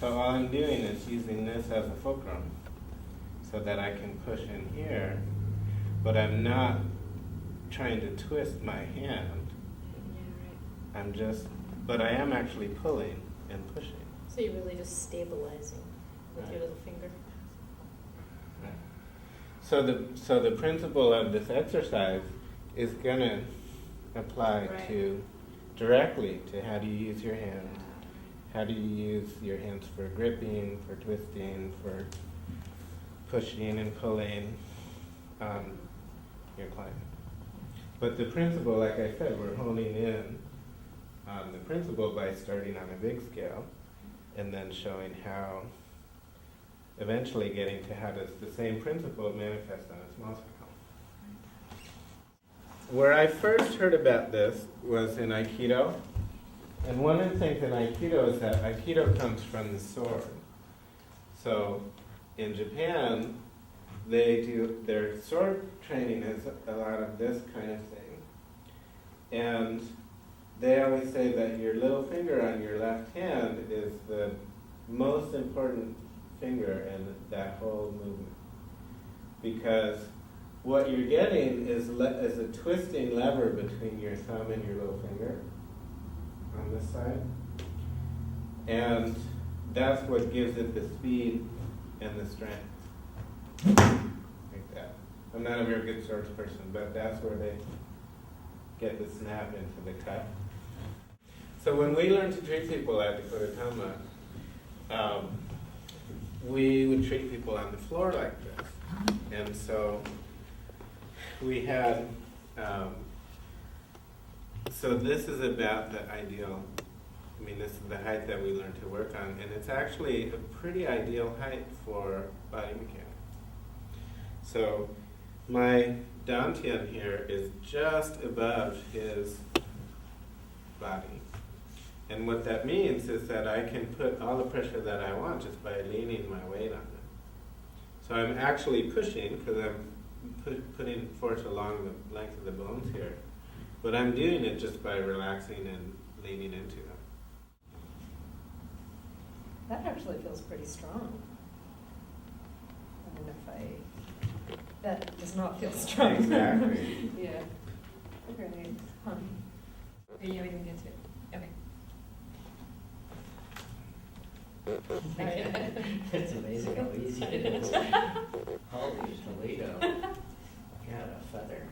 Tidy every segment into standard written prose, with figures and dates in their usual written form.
So all I'm doing is using this as a fulcrum so that I can push in here, but I'm not trying to twist my hand. But I am actually pulling and pushing. So you're really just stabilizing with your little finger. Right. So the principle of this exercise is going to apply directly to how do you use your hands, how do you use your hands for gripping, for twisting, for pushing and pulling your client. But the principle, like I said, we're honing in on the principle by starting on a big scale and then showing how, eventually getting to how does the same principle manifest on a small scale. Where I first heard about this was in Aikido. And one of the things in Aikido is that Aikido comes from the sword. So in Japan, their sword training is a lot of this kind of thing. And they always say that your little finger on your left hand is the most important finger in that whole movement. Because what you're getting is a twisting lever between your thumb and your little finger on this side. And that's what gives it the speed and the strength. Like that. I'm not a very good swords person, but that's where they get the snap into the cut. So when we learned to treat people at Dakota Tama, we would treat people on the floor like this. And so we had, so this is about the ideal, this is the height that we learned to work on, and it's actually a pretty ideal height for body mechanics. So my dantian here is just above his body. And what that means is that I can put all the pressure that I want just by leaning my weight on them. So I'm actually pushing because I'm putting force along the length of the bones here. But I'm doing it just by relaxing and leaning into them. That actually feels pretty strong. That does not feel strong. Exactly. Yeah. Okay. Huh. Are you even get to it? Okay. It's amazing how easy it is. Holy Toledo. Got a feather.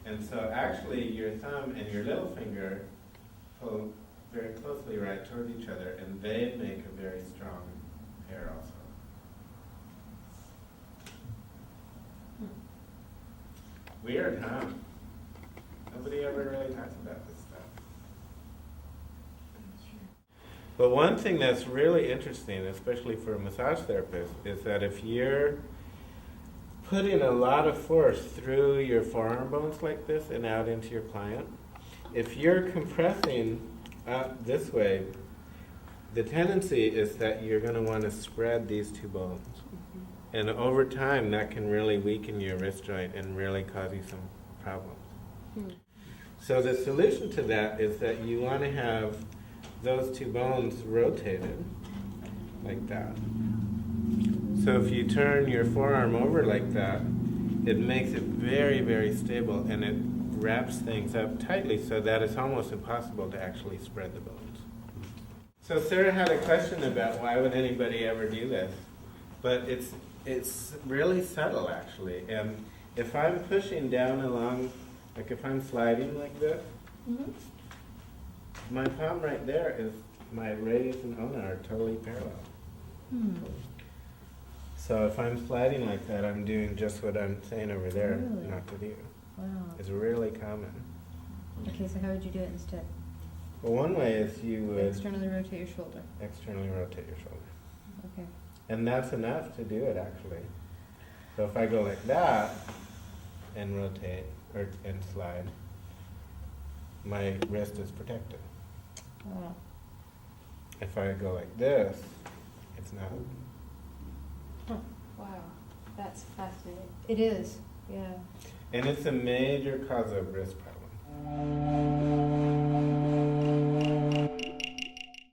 And so actually your thumb and your little finger pull very closely right toward each other, and they make a very strong pair also. Weird, huh? Nobody ever really talks about this stuff. But one thing that's really interesting, especially for a massage therapist, is that if you're putting a lot of force through your forearm bones like this and out into your client, if you're compressing up this way, the tendency is that you're going to want to spread these two bones. Mm-hmm. And over time, that can really weaken your wrist joint and really cause you some problems. Hmm. So the solution to that is that you want to have those two bones rotated like that. So if you turn your forearm over like that, it makes it very, very stable, and it wraps things up tightly so that it's almost impossible to actually spread the bones. So Sarah had a question about why would anybody ever do this, but it's really subtle actually. And if I'm pushing down along, like if I'm sliding like this, mm-hmm. my palm right there is my radius and ulna are totally parallel. Hmm. So if I'm sliding like that, I'm doing just what I'm saying over there not to do. Wow. It's really common. Okay, so how would you do it instead? Well, one way is you would externally rotate your shoulder. Externally rotate your shoulder. Okay. And that's enough to do it, actually. So if I go like that and rotate and slide, my wrist is protected. Wow. If I go like this, it's not. Huh. Wow, that's fascinating. It is, yeah. And it's a major cause of wrist problem.